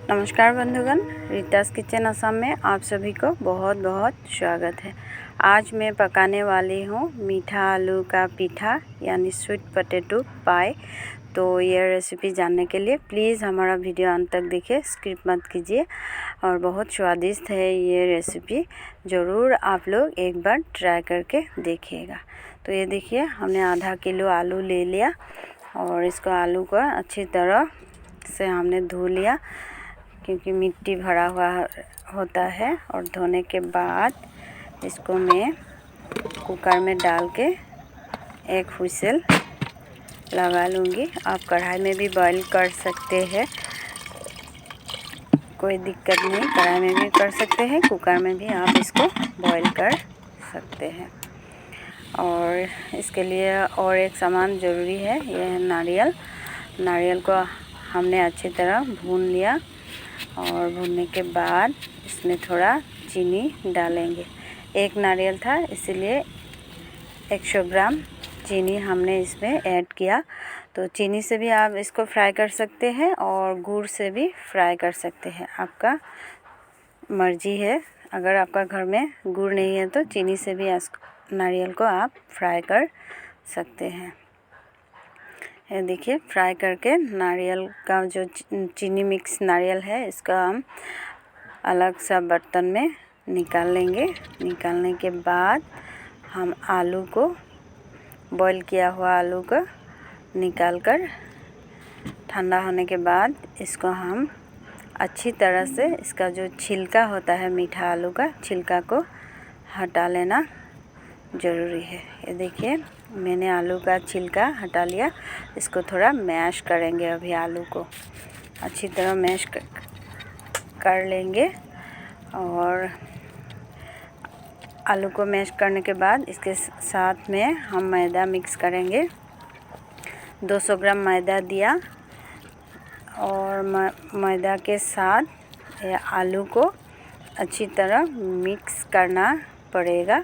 नमस्कार बंधुगण, रीतास किचन असम में आप सभी को बहुत बहुत स्वागत है। आज मैं पकाने वाली हूँ मीठा आलू का पीठा यानी स्वीट पोटैटो पाई। तो ये रेसिपी जानने के लिए प्लीज़ हमारा वीडियो अंत तक देखिए, स्किप मत कीजिए। और बहुत स्वादिष्ट है ये रेसिपी, ज़रूर आप लोग एक बार ट्राई करके देखिएगा। तो ये देखिए, हमने आधा किलो आलू ले लिया और इसको आलू को अच्छी तरह से हमने धो लिया, क्योंकि मिट्टी भरा हुआ होता है। और धोने के बाद इसको मैं कुकर में डाल के एक हुइसल लगा लूँगी। आप कढ़ाई में भी बॉईल कर सकते हैं, कोई दिक्कत नहीं, कढ़ाई में भी कर सकते हैं, कुकर में भी आप इसको बॉईल कर सकते हैं। और इसके लिए और एक सामान ज़रूरी है, यह है नारियल। नारियल को हमने अच्छी तरह भून लिया और भूनने के बाद इसमें थोड़ा चीनी डालेंगे। एक नारियल था इसलिए 100 ग्राम चीनी हमने इसमें ऐड किया। तो चीनी से भी आप इसको फ्राई कर सकते हैं और गुड़ से भी फ्राई कर सकते हैं, आपका मर्जी है। अगर आपका घर में गुड़ नहीं है तो चीनी से भी नारियल को आप फ्राई कर सकते हैं। ये देखिए, फ्राई करके नारियल का जो चीनी मिक्स नारियल है, इसका हम अलग सा बर्तन में निकाल लेंगे। निकालने के बाद हम आलू को, बॉईल किया हुआ आलू को निकाल कर ठंडा होने के बाद इसको हम अच्छी तरह से, इसका जो छिलका होता है मीठा आलू का, छिलका को हटा लेना ज़रूरी है। ये देखिए, मैंने आलू का छिलका हटा लिया। इसको थोड़ा मैश करेंगे। अभी आलू को अच्छी तरह मैश कर लेंगे। और आलू को मैश करने के बाद इसके साथ में हम मैदा मिक्स करेंगे। 200 ग्राम मैदा दिया और मैदा के साथ आलू को अच्छी तरह मिक्स करना पड़ेगा।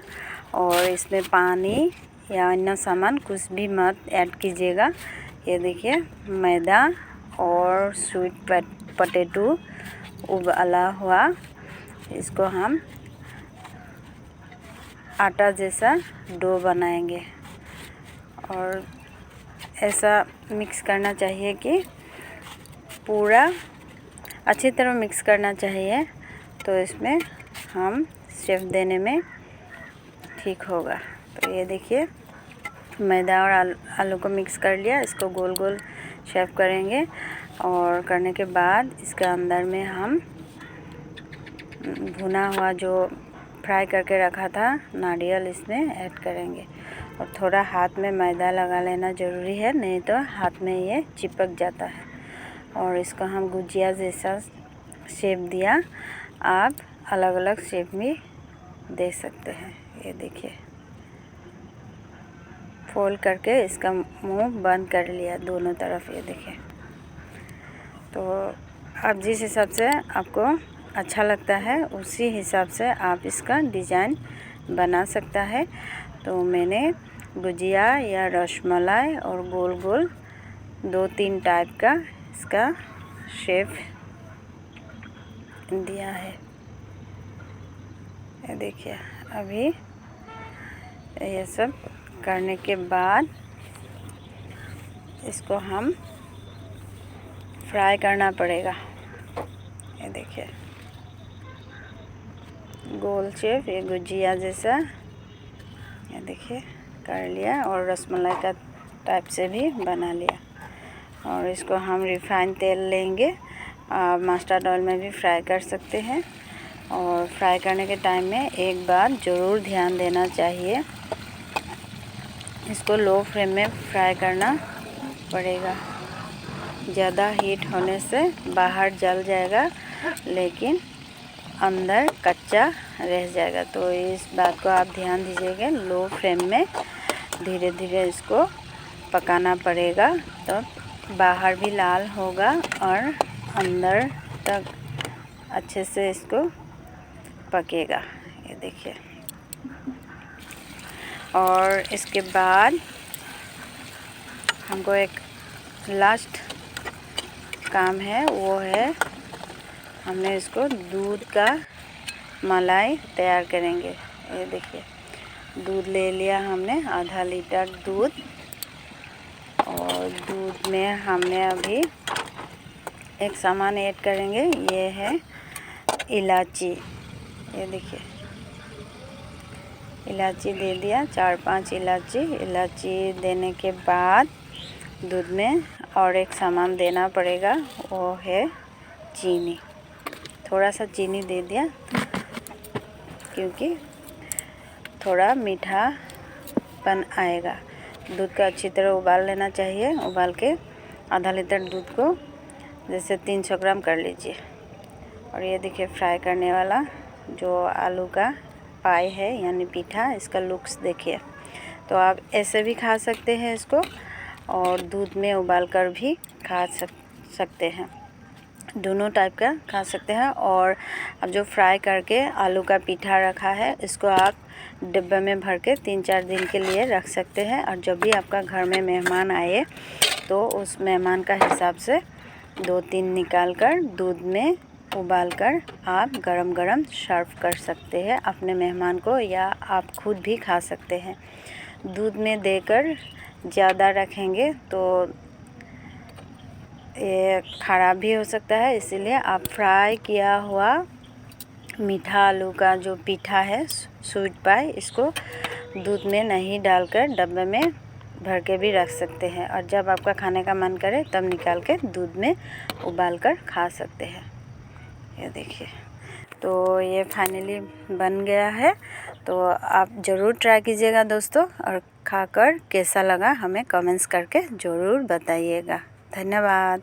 और इसमें पानी या अन्य सामान कुछ भी मत ऐड कीजिएगा। ये देखिए, मैदा और स्वीट पोटैटो उबाला हुआ, इसको हम आटा जैसा डो बनाएंगे। और ऐसा मिक्स करना चाहिए कि पूरा अच्छी तरह मिक्स करना चाहिए, तो इसमें हम शेप देने में ठीक होगा। तो ये देखिए, मैदा और आलू को मिक्स कर लिया। इसको गोल गोल शेप करेंगे और करने के बाद इसके अंदर में हम भुना हुआ जो फ्राई करके रखा था नारियल, इसमें ऐड करेंगे। और थोड़ा हाथ में मैदा लगा लेना ज़रूरी है, नहीं तो हाथ में ये चिपक जाता है। और इसको हम गुजिया जैसा शेप दिया। आप अलग अलग शेप भी दे सकते हैं। ये देखिए, फोल्ड करके इसका मुंह बंद कर लिया दोनों तरफ। ये देखिए, तो आप जिस हिसाब से आपको अच्छा लगता है उसी हिसाब से आप इसका डिज़ाइन बना सकता है। तो मैंने गुजिया या रसमलाई और गोल गोल 2-3 टाइप का इसका शेप दिया है। ये देखिए, अभी ये सब करने के बाद इसको हम फ्राई करना पड़ेगा। ये देखिए, गोल शेप, ये गुजिया जैसा, ये देखिए कर लिया। और रसमलाई का टाइप से भी बना लिया। और इसको हम रिफाइन तेल लेंगे, मस्टर्ड ऑयल में भी फ्राई कर सकते हैं। और फ्राई करने के टाइम में एक बार ज़रूर ध्यान देना चाहिए, इसको लो फ्लेम में फ्राई करना पड़ेगा। ज़्यादा हीट होने से बाहर जल जाएगा लेकिन अंदर कच्चा रह जाएगा। तो इस बात को आप ध्यान दीजिएगा। लो फ्लेम में धीरे धीरे इसको पकाना पड़ेगा, तो बाहर भी लाल होगा और अंदर तक अच्छे से इसको पकेगा। ये देखिए, और इसके बाद हमको एक लास्ट काम है, वो है हमने इसको दूध का मलाई तैयार करेंगे। ये देखिए, दूध ले लिया हमने, आधा लीटर दूध। और दूध में हमने अभी एक सामान ऐड करेंगे, ये है इलायची। ये देखिए, इलायची दे दिया, 4-5 इलायची देने के बाद दूध में और एक सामान देना पड़ेगा, वो है चीनी। थोड़ा सा चीनी दे दिया क्योंकि थोड़ा मीठापन आएगा। दूध का अच्छी तरह उबाल लेना चाहिए। उबाल के आधा लीटर दूध को जैसे 300 ग्राम कर लीजिए। और ये देखिए, फ्राई करने वाला जो आलू का पाई है यानी पीठा, इसका लुक्स देखिए। तो आप ऐसे भी खा सकते हैं इसको, और दूध में उबाल कर भी खा सकते हैं। दोनों टाइप का खा सकते हैं। और अब जो फ्राई करके आलू का पीठा रखा है, इसको आप डिब्बे में भर के 3-4 दिन के लिए रख सकते हैं। और जब भी आपका घर में मेहमान आए तो उस मेहमान का हिसाब से 2-3 निकाल कर दूध में उबाल कर आप गरम गरम सर्व कर सकते हैं अपने मेहमान को, या आप खुद भी खा सकते हैं। दूध में देकर ज़्यादा रखेंगे तो ये ख़राब भी हो सकता है, इसीलिए आप फ्राई किया हुआ मीठा आलू का जो पीठा है, स्वीट पाई, इसको दूध में नहीं डालकर डब्बे में भर के भी रख सकते हैं। और जब आपका खाने का मन करे तब निकाल के दूध में उबाल कर खा सकते हैं। ये देखिए, तो ये फाइनली बन गया है। तो आप ज़रूर ट्राई कीजिएगा दोस्तों, और खाकर कैसा लगा हमें कमेंट्स करके ज़रूर बताइएगा। धन्यवाद।